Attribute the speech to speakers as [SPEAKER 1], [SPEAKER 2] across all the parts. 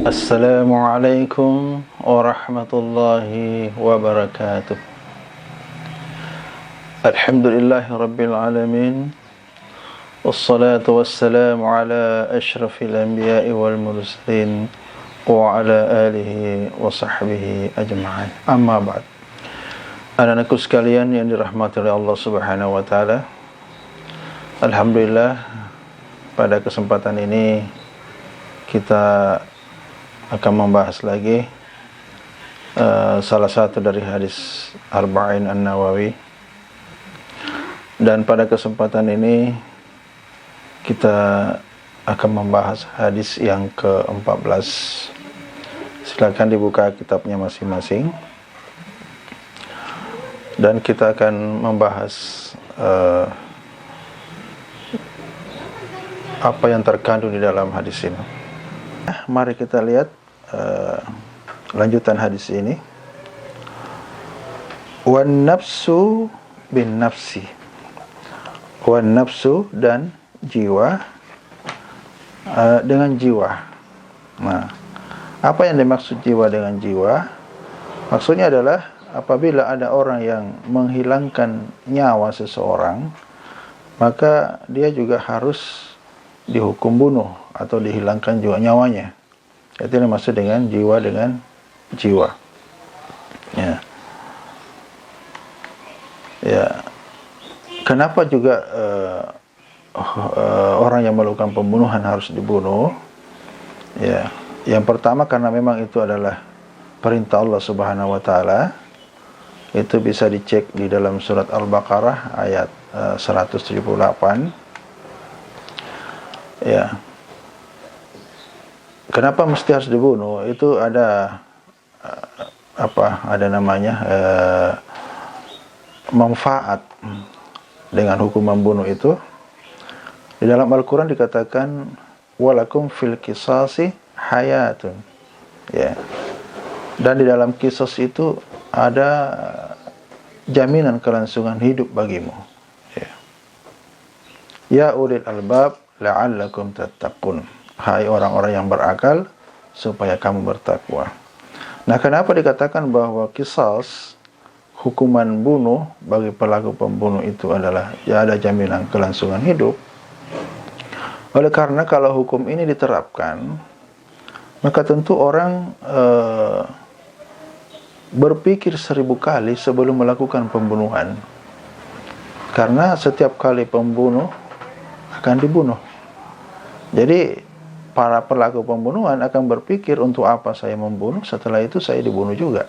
[SPEAKER 1] Assalamualaikum warahmatullahi wabarakatuh. Alhamdulillahi rabbil alamin. Wassalatu wassalamu ala ashrafil anbiya'i wal mursalin wa ala alihi wa sahbihi ajma'in. Amma ba'd. Anak-anakku sekalian yang dirahmati oleh Allah Subhanahu wa taala. Alhamdulillah, pada kesempatan ini kita akan membahas lagi salah satu dari hadis Arba'in An-Nawawi. Dan pada kesempatan ini kita akan membahas hadis yang ke-14. Silakan dibuka kitabnya masing-masing. Dan kita akan membahas apa yang terkandung di dalam hadis ini. Mari kita lihat lanjutan hadis ini. Wan nafsu bin nafsi. Wan nafsu dan jiwa dengan jiwa. Nah, apa yang dimaksud jiwa dengan jiwa? Maksudnya adalah apabila ada orang yang menghilangkan nyawa seseorang, maka dia juga harus dihukum bunuh atau dihilangkan juga nyawanya. Itu yang dimaksud dengan jiwa dengan jiwa. Ya. Kenapa juga orang yang melakukan pembunuhan harus dibunuh? Ya. Yang pertama karena memang itu adalah perintah Allah Subhanahu wa taala. Itu bisa dicek di dalam surat Al-Baqarah ayat 178. Ya. Kenapa mesti harus dibunuh? Itu ada manfaat dengan hukum membunuh itu. Di dalam Al-Quran dikatakan walakum fil qisasi hayatun. Ya. Dan di dalam kisos itu ada jaminan kelangsungan hidup bagimu. Ya. Ya ulil albab la'allakum tattaqun. Hai orang-orang yang berakal, supaya kamu bertakwa. Nah, kenapa dikatakan bahwa qisas, hukuman bunuh bagi pelaku pembunuh itu adalah ya ada jaminan kelangsungan hidup? Oleh karena kalau hukum ini diterapkan, maka tentu orang berpikir 1000 kali sebelum melakukan pembunuhan. Karena setiap kali pembunuh akan dibunuh. Jadi para pelaku pembunuhan akan berpikir, untuk apa saya membunuh, setelah itu saya dibunuh juga.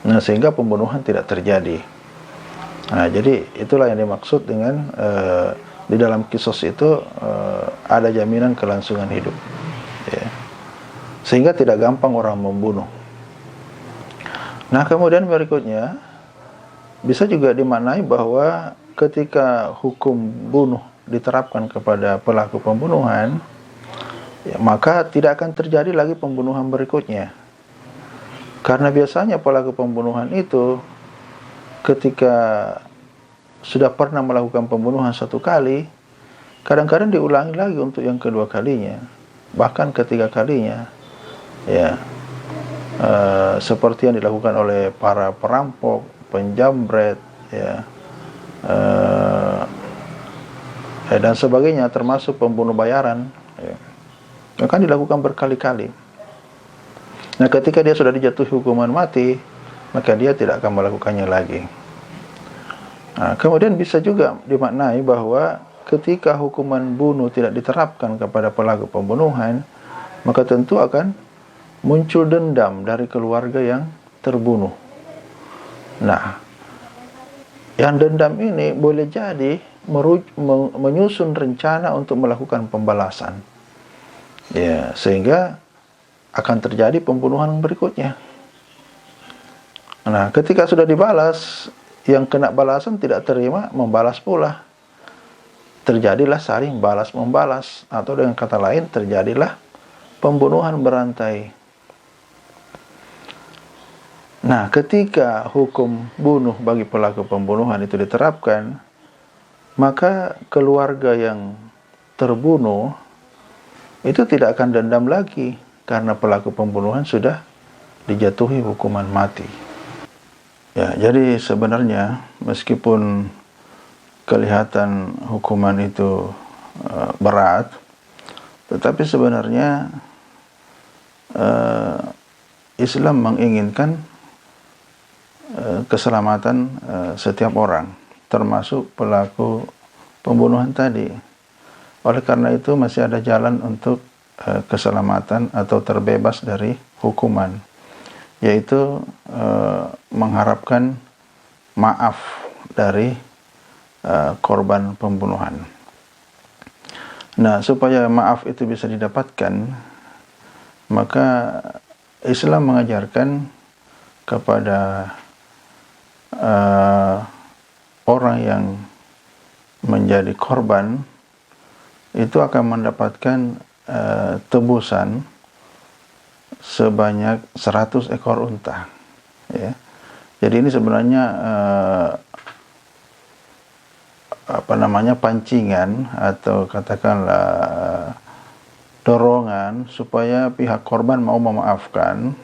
[SPEAKER 1] Nah, sehingga pembunuhan tidak terjadi. Nah, jadi itulah yang dimaksud dengan di dalam kisos itu ada jaminan kelangsungan hidup. Ya. Sehingga tidak gampang orang membunuh. Nah, kemudian berikutnya bisa juga dimaknai bahwa ketika hukum bunuh diterapkan kepada pelaku pembunuhan, ya, maka tidak akan terjadi lagi pembunuhan berikutnya. Karena biasanya pelaku pembunuhan itu ketika sudah pernah melakukan pembunuhan satu kali, kadang-kadang diulangi lagi untuk yang kedua kalinya, bahkan ketiga kalinya. Ya, seperti yang dilakukan oleh para perampok, penjamret, ya, dan sebagainya, termasuk pembunuh bayaran, ya, akan dilakukan berkali-kali. Nah, ketika dia sudah dijatuhi hukuman mati, maka dia tidak akan melakukannya lagi. Nah, kemudian bisa juga dimaknai bahwa ketika hukuman bunuh tidak diterapkan kepada pelaku pembunuhan, maka tentu akan muncul dendam dari keluarga yang terbunuh. Nah, yang dendam ini boleh jadi menyusun rencana untuk melakukan pembalasan. Ya, sehingga akan terjadi pembunuhan berikutnya. Nah, ketika sudah dibalas, yang kena balasan tidak terima, membalas pula. Terjadilah saling balas membalas, atau dengan kata lain terjadilah pembunuhan berantai. Nah, ketika hukum bunuh bagi pelaku pembunuhan itu diterapkan, maka keluarga yang terbunuh itu tidak akan dendam lagi karena pelaku pembunuhan sudah dijatuhi hukuman mati. Ya, jadi sebenarnya meskipun kelihatan hukuman itu berat, tetapi sebenarnya Islam menginginkan keselamatan setiap orang, termasuk pelaku pembunuhan tadi. Oleh karena itu masih ada jalan untuk keselamatan atau terbebas dari hukuman, yaitu mengharapkan maaf dari korban pembunuhan. Nah, supaya maaf itu bisa didapatkan, maka Islam mengajarkan kepada orang yang menjadi korban itu akan mendapatkan tebusan sebanyak 100 ekor unta. Ya. Jadi ini sebenarnya pancingan atau katakanlah dorongan supaya pihak korban mau memaafkan,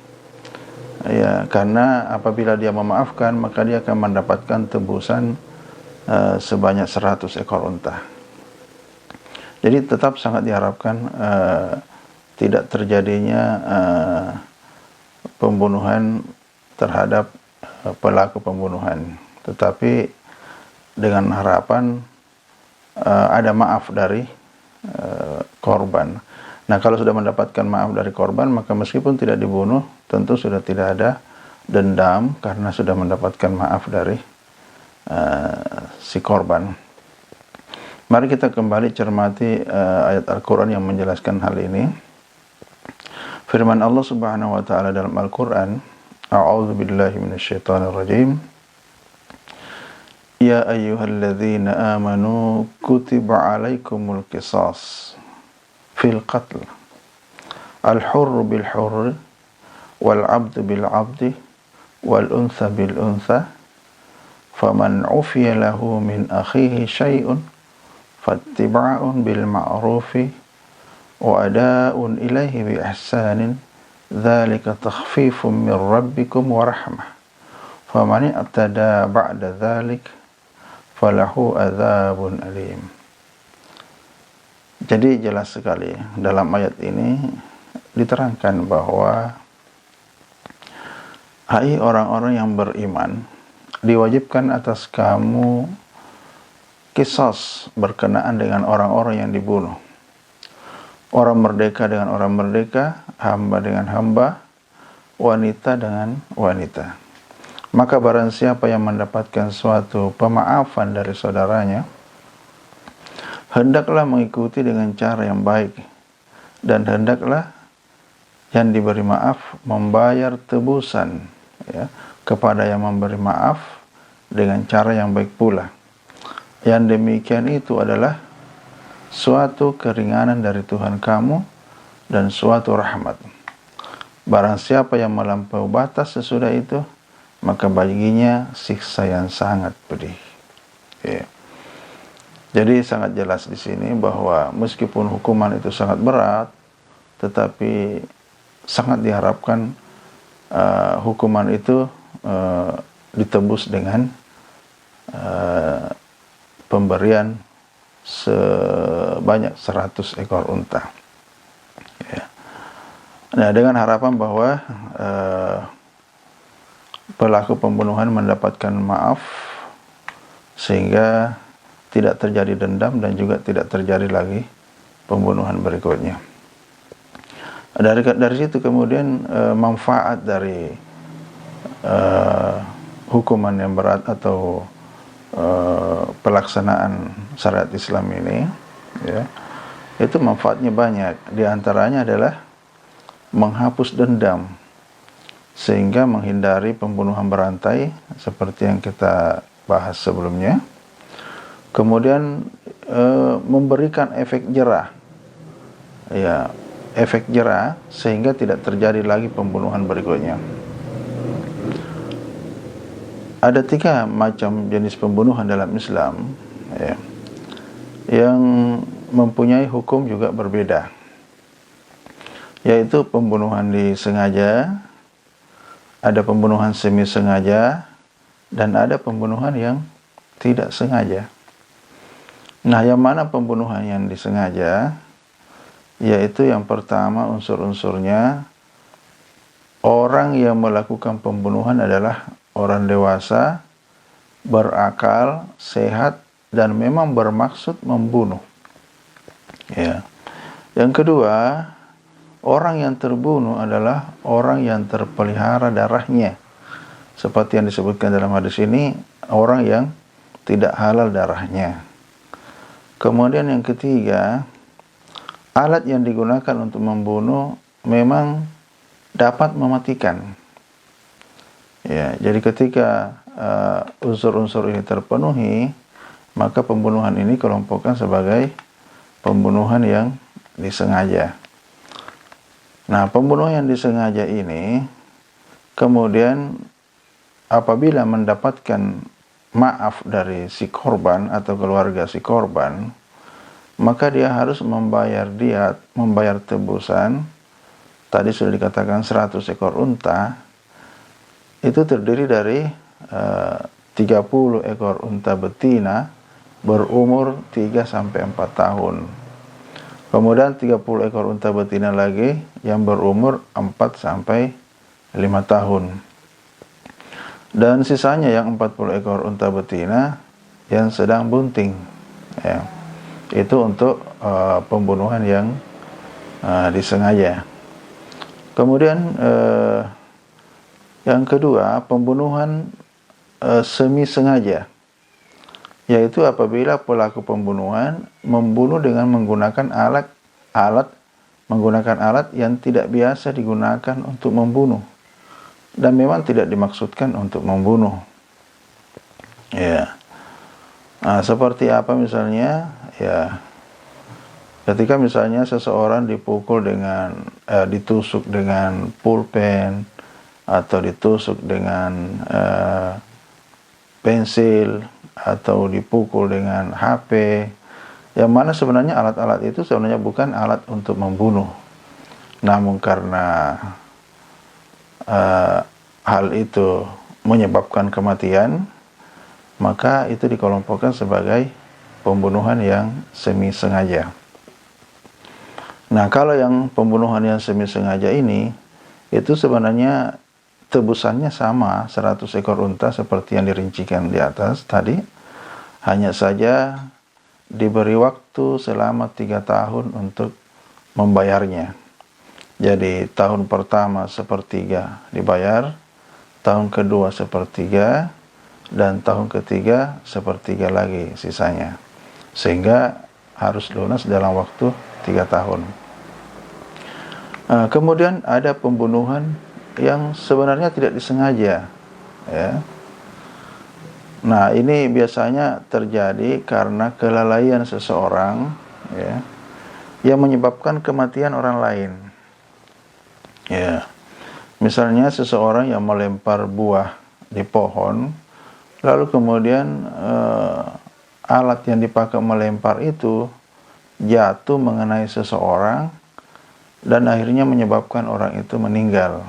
[SPEAKER 1] ya, karena apabila dia memaafkan maka dia akan mendapatkan tebusan sebanyak 100 ekor unta. Jadi tetap sangat diharapkan tidak terjadinya pembunuhan terhadap pelaku pembunuhan, tetapi dengan harapan ada maaf dari korban. Nah, kalau sudah mendapatkan maaf dari korban, maka meskipun tidak dibunuh, tentu sudah tidak ada dendam karena sudah mendapatkan maaf dari si korban. Mari kita kembali cermati ayat Al-Quran yang menjelaskan hal ini. Firman Allah Subhanahu wa taala dalam Al-Quran, A'udzu billahi minasyaitonir rajim. Ya ayyuhalladzina amanu kutiba alaikumul qisas fil qatl. Al-hurru bil hurri wal 'abdu bil 'abdi wal untha bil untha. Faman 'ufiya lahu min akhihi syai'un fattiba'un bil ma'rufi wa ada'un ilaihi bi ihsanin dzalika takhfifun min rabbikum wa rahmah. Faman i'tada ba'da dzalik falahu adzabun alim. Jadi jelas sekali dalam ayat ini diterangkan bahwa hai orang-orang yang beriman, diwajibkan atas kamu qisas berkenaan dengan orang-orang yang dibunuh. Orang merdeka dengan orang merdeka, hamba dengan hamba, wanita dengan wanita. Maka barang siapa yang mendapatkan suatu pemaafan dari saudaranya, hendaklah mengikuti dengan cara yang baik, dan hendaklah yang diberi maaf membayar tebusan, ya, kepada yang memberi maaf dengan cara yang baik pula. Yang demikian itu adalah suatu keringanan dari Tuhan kamu dan suatu rahmat. Barang siapa yang melampaui batas sesudah itu, maka baginya siksa yang sangat pedih. Ya. Jadi sangat jelas di sini bahwa meskipun hukuman itu sangat berat, tetapi sangat diharapkan hukuman itu ditebus dengan pemberian sebanyak 100 ekor unta. Ya. Nah, dengan harapan bahwa pelaku pembunuhan mendapatkan maaf sehingga tidak terjadi dendam dan juga tidak terjadi lagi pembunuhan berikutnya. Dari situ kemudian manfaat dari hukuman yang berat atau pelaksanaan syariat Islam ini, ya, itu manfaatnya banyak. Di antaranya adalah menghapus dendam sehingga menghindari pembunuhan berantai seperti yang kita bahas sebelumnya. Kemudian memberikan efek jerah, ya, efek jerah sehingga tidak terjadi lagi pembunuhan berikutnya. Ada 3 macam jenis pembunuhan dalam Islam, ya, yang mempunyai hukum juga berbeda. yaitu pembunuhan disengaja, ada pembunuhan semi sengaja, dan ada pembunuhan yang tidak sengaja. Nah, yang mana pembunuhan yang disengaja? Yaitu yang pertama, unsur-unsurnya, orang yang melakukan pembunuhan adalah orang dewasa, berakal, sehat, dan memang bermaksud membunuh. Ya. Yang kedua, orang yang terbunuh adalah orang yang terpelihara darahnya. Seperti yang disebutkan dalam hadis ini, orang yang tidak halal darahnya. Kemudian yang ketiga, alat yang digunakan untuk membunuh memang dapat mematikan. Ya, jadi ketika unsur-unsur ini terpenuhi, maka pembunuhan ini kelompokkan sebagai pembunuhan yang disengaja. Nah, pembunuhan yang disengaja ini kemudian apabila mendapatkan maaf dari si korban atau keluarga si korban, maka dia harus membayar diat, membayar tebusan. Tadi sudah dikatakan 100 ekor unta. Itu terdiri dari 30 ekor unta betina berumur 3-4 tahun. Kemudian 30 ekor unta betina lagi yang berumur 4-5 tahun. Dan sisanya yang 40 ekor unta betina yang sedang bunting. Ya. Itu untuk pembunuhan yang disengaja. Kemudian yang kedua, pembunuhan semi sengaja, yaitu apabila pelaku pembunuhan membunuh dengan menggunakan alat yang tidak biasa digunakan untuk membunuh dan memang tidak dimaksudkan untuk membunuh. Ya. Nah, seperti apa misalnya? Ya. Ketika misalnya seseorang dipukul dengan ditusuk dengan pulpen atau ditusuk dengan pensil atau dipukul dengan HP, yang mana sebenarnya alat-alat itu sebenarnya bukan alat untuk membunuh, namun karena hal itu menyebabkan kematian, maka itu dikelompokkan sebagai pembunuhan yang semi sengaja. Nah, kalau yang pembunuhan yang semi sengaja ini, itu sebenarnya tebusannya sama 100 ekor unta seperti yang dirincikan di atas tadi, hanya saja diberi waktu selama 3 tahun untuk membayarnya. Jadi tahun pertama sepertiga dibayar, tahun kedua sepertiga, dan tahun ketiga sepertiga lagi sisanya, sehingga harus lunas dalam waktu 3 tahun. Kemudian ada pembunuhan yang sebenarnya tidak disengaja, ya. Nah, ini biasanya terjadi karena kelalaian seseorang, ya, yang menyebabkan kematian orang lain. Ya, misalnya seseorang yang melempar buah di pohon, lalu kemudian alat yang dipakai melempar itu jatuh mengenai seseorang dan akhirnya menyebabkan orang itu meninggal.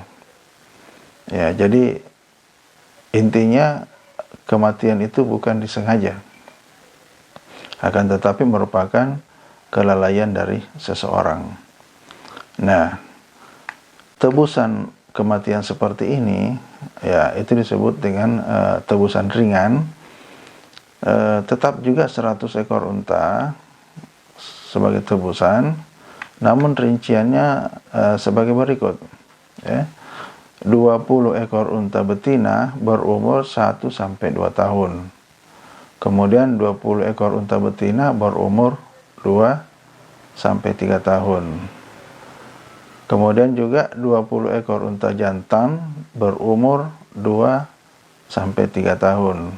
[SPEAKER 1] Ya, jadi intinya kematian itu bukan disengaja, akan tetapi merupakan kelalaian dari seseorang. Nah, tebusan kematian seperti ini, ya, itu disebut dengan tebusan ringan. Tetap juga 100 ekor unta sebagai tebusan, namun rinciannya sebagai berikut, ya. 20 ekor unta betina berumur 1-2 tahun. Kemudian 20 ekor unta betina berumur 2-3 tahun. Kemudian juga 20 ekor unta jantan berumur 2-3 tahun.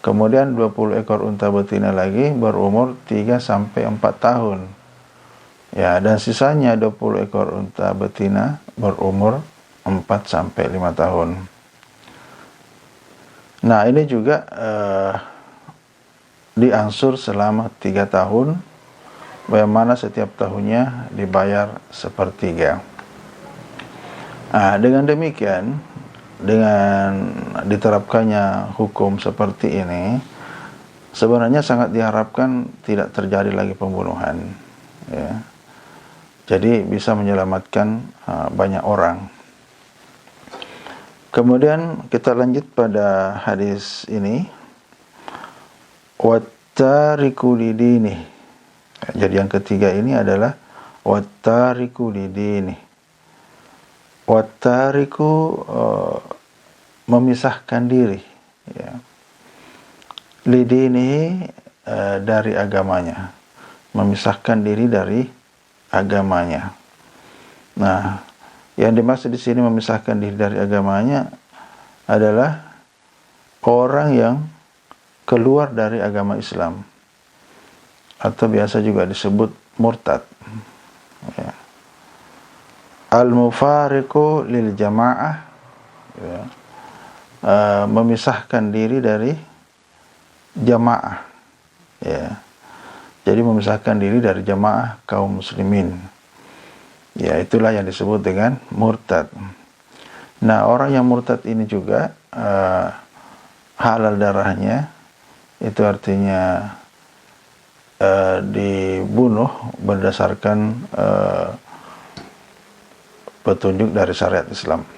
[SPEAKER 1] Kemudian 20 ekor unta betina lagi berumur 3-4 tahun. Ya, dan sisanya 20 ekor unta betina berumur 4-5 tahun. Nah, ini juga diangsur selama 3 tahun, bagaimana setiap tahunnya dibayar sepertiga. Dengan demikian, dengan diterapkannya hukum seperti ini, sebenarnya sangat diharapkan tidak terjadi lagi pembunuhan, ya. Jadi bisa menyelamatkan banyak orang. Kemudian kita lanjut pada hadis ini, wattariku lidini. Jadi yang ketiga ini adalah wattariku lidini. Wattariku memisahkan diri, ya, lidini dari agamanya, memisahkan diri dari agamanya. Nah, yang dimaksud di sini memisahkan diri dari agamanya adalah orang yang keluar dari agama Islam, atau biasa juga disebut murtad, ya. Al-mufariqu lil jamaah, ya. Memisahkan diri dari jamaah, ya. Jadi memisahkan diri dari jamaah kaum muslimin, ya, itulah yang disebut dengan murtad. Nah, orang yang murtad ini juga halal darahnya, itu artinya dibunuh berdasarkan petunjuk dari syariat Islam,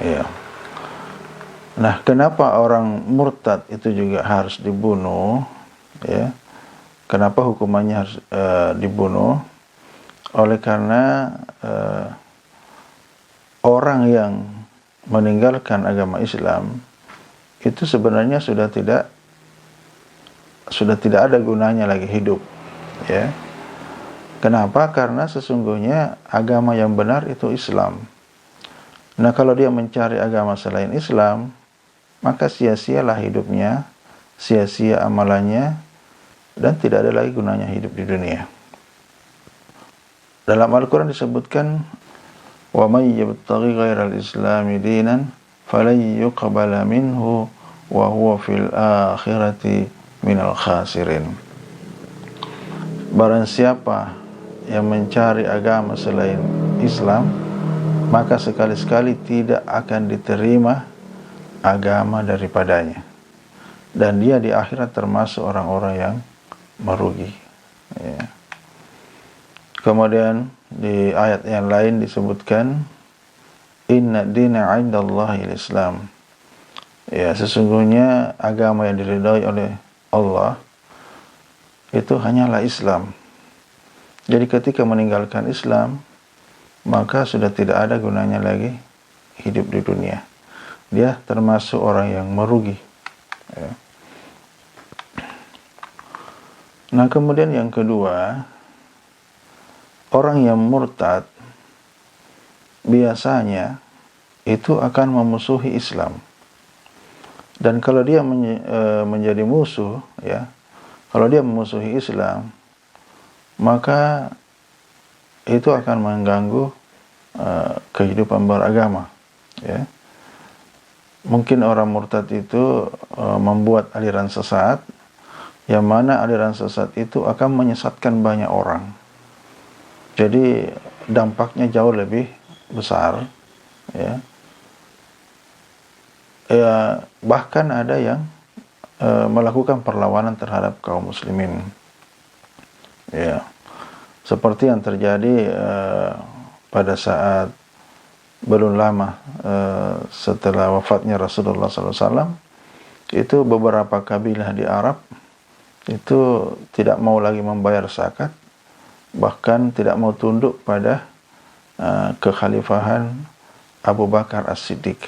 [SPEAKER 1] ya. Nah, kenapa orang murtad itu juga harus dibunuh, ya? Kenapa hukumannya harus dibunuh? Oleh karena orang yang meninggalkan agama Islam itu sebenarnya sudah tidak ada gunanya lagi hidup, ya. Kenapa? Karena sesungguhnya agama yang benar itu Islam. Nah, kalau dia mencari agama selain Islam, maka sia-sialah hidupnya, sia-sia amalannya, dan tidak ada lagi gunanya hidup di dunia. Dalam Al-Quran disebutkan, وَمَنْ يَبْتَغِي غَيْرَ الْإِسْلَامِ دِينًا فَلَنْ يُقْبَلَ مِنْهُ وَهُوَ فِي الْآخِرَةِ مِنَ الْخَاسِرِينَ. Barang siapa yang mencari agama selain Islam, maka sekali-sekali tidak akan diterima agama daripadanya, dan dia di akhirat termasuk orang-orang yang merugi, ya. Kemudian di ayat yang lain disebutkan, inna dina 'indallahi al-Islam. Ya, sesungguhnya agama yang diridhai oleh Allah itu hanyalah Islam. Jadi ketika meninggalkan Islam, maka sudah tidak ada gunanya lagi hidup di dunia. Dia termasuk orang yang merugi, ya. Nah, kemudian yang kedua, orang yang murtad biasanya itu akan memusuhi Islam. Dan kalau dia menjadi musuh, ya, kalau dia memusuhi Islam, maka itu akan mengganggu kehidupan beragama, ya. Mungkin orang murtad itu membuat aliran sesat, yang mana aliran sesat itu akan menyesatkan banyak orang. Jadi dampaknya jauh lebih besar, ya. Ya, bahkan ada yang melakukan perlawanan terhadap kaum muslimin, ya. Seperti yang terjadi pada saat belum lama setelah wafatnya Rasulullah SAW, itu beberapa kabilah di Arab itu tidak mau lagi membayar zakat, bahkan tidak mau tunduk pada kekhalifahan Abu Bakar As-Siddiq.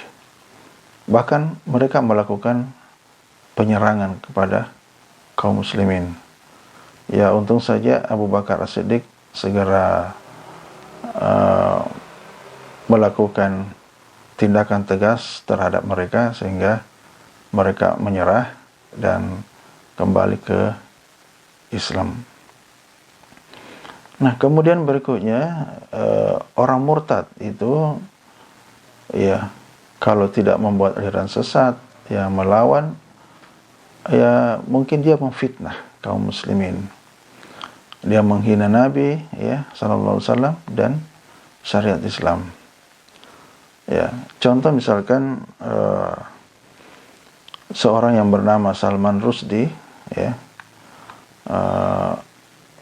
[SPEAKER 1] Bahkan mereka melakukan penyerangan kepada kaum muslimin. Ya, untung saja Abu Bakar As-Siddiq segera melakukan tindakan tegas terhadap mereka, sehingga mereka menyerah dan kembali ke Islam. Nah, kemudian berikutnya, orang murtad itu, ya, kalau tidak membuat aliran sesat, ya, melawan, ya, mungkin dia memfitnah kaum muslimin. Dia menghina Nabi, ya, sallallahu alaihi wasallam, dan syariat Islam. Ya, contoh misalkan seorang yang bernama Salman Rushdie, ya,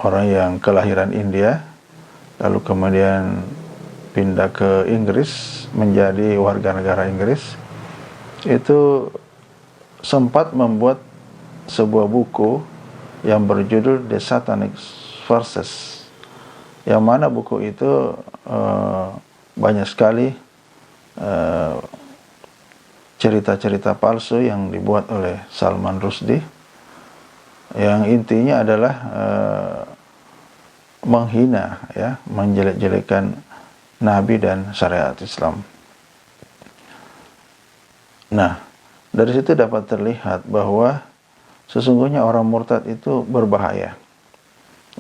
[SPEAKER 1] orang yang kelahiran India, lalu kemudian pindah ke Inggris menjadi warga negara Inggris, itu sempat membuat sebuah buku yang berjudul The Satanic Verses, yang mana buku itu banyak sekali cerita-cerita palsu yang dibuat oleh Salman Rushdie, yang intinya adalah menghina, ya, menjelek-jelekan Nabi dan syariat Islam. Nah, dari situ dapat terlihat bahwa sesungguhnya orang murtad itu berbahaya,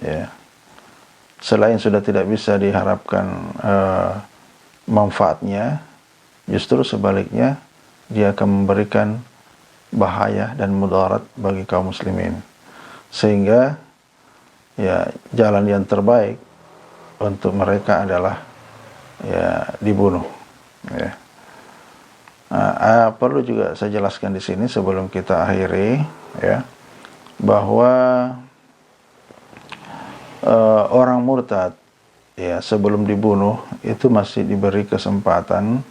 [SPEAKER 1] ya. Selain sudah tidak bisa diharapkan manfaatnya, justru sebaliknya dia akan memberikan bahaya dan mudarat bagi kaum muslimin. Sehingga ya jalan yang terbaik untuk mereka adalah ya dibunuh, ya. Perlu juga saya jelaskan di sini sebelum kita akhiri, ya, bahwa orang murtad, ya, sebelum dibunuh itu masih diberi kesempatan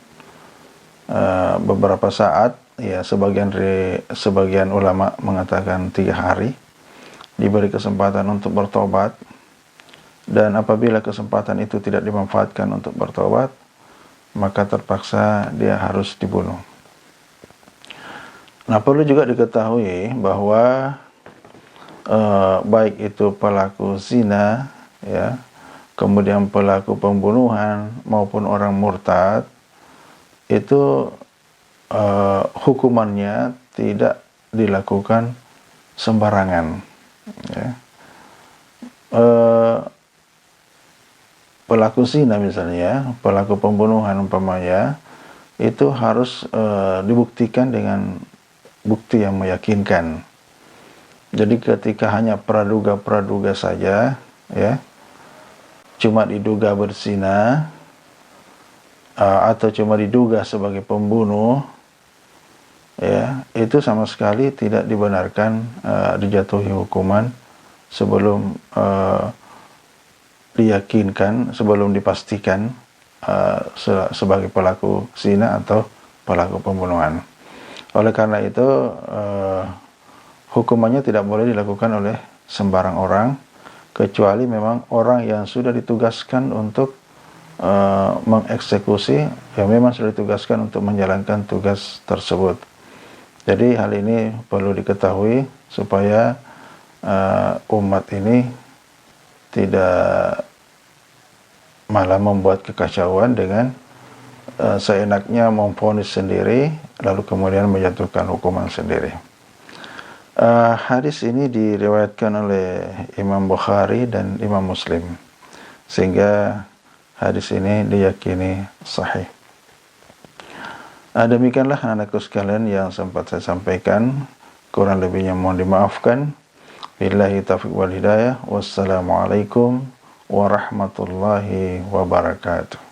[SPEAKER 1] beberapa saat, ya, sebagian ulama mengatakan 3 hari diberi kesempatan untuk bertobat, dan apabila kesempatan itu tidak dimanfaatkan untuk bertobat, maka terpaksa dia harus dibunuh. Nah, perlu juga diketahui bahwa baik itu pelaku zina, ya, kemudian pelaku pembunuhan maupun orang murtad, itu hukumannya tidak dilakukan sembarangan, ya. Pelaku zina misalnya, pelaku pembunuhan umpamanya, itu harus dibuktikan dengan bukti yang meyakinkan. Jadi ketika hanya praduga-praduga saja, ya, cuma diduga berzina, atau cuma diduga sebagai pembunuh, ya, itu sama sekali tidak dibenarkan dijatuhi hukuman sebelum diyakinkan, sebelum dipastikan sebagai pelaku zina atau pelaku pembunuhan. Oleh karena itu hukumannya tidak boleh dilakukan oleh sembarang orang, kecuali memang orang yang sudah ditugaskan untuk mengeksekusi, yang memang sudah ditugaskan untuk menjalankan tugas tersebut. Jadi hal ini perlu diketahui supaya umat ini tidak malah membuat kekacauan dengan seenaknya memvonis sendiri lalu kemudian menjatuhkan hukuman sendiri. Hadis ini diriwayatkan oleh Imam Bukhari dan Imam Muslim, sehingga hadis ini diyakini sahih. Demikianlah anak-anakku sekalian yang sempat saya sampaikan, kurang lebihnya mohon dimaafkan. Billahi taufiq wal hidayah. Wassalamualaikum warahmatullahi wabarakatuh.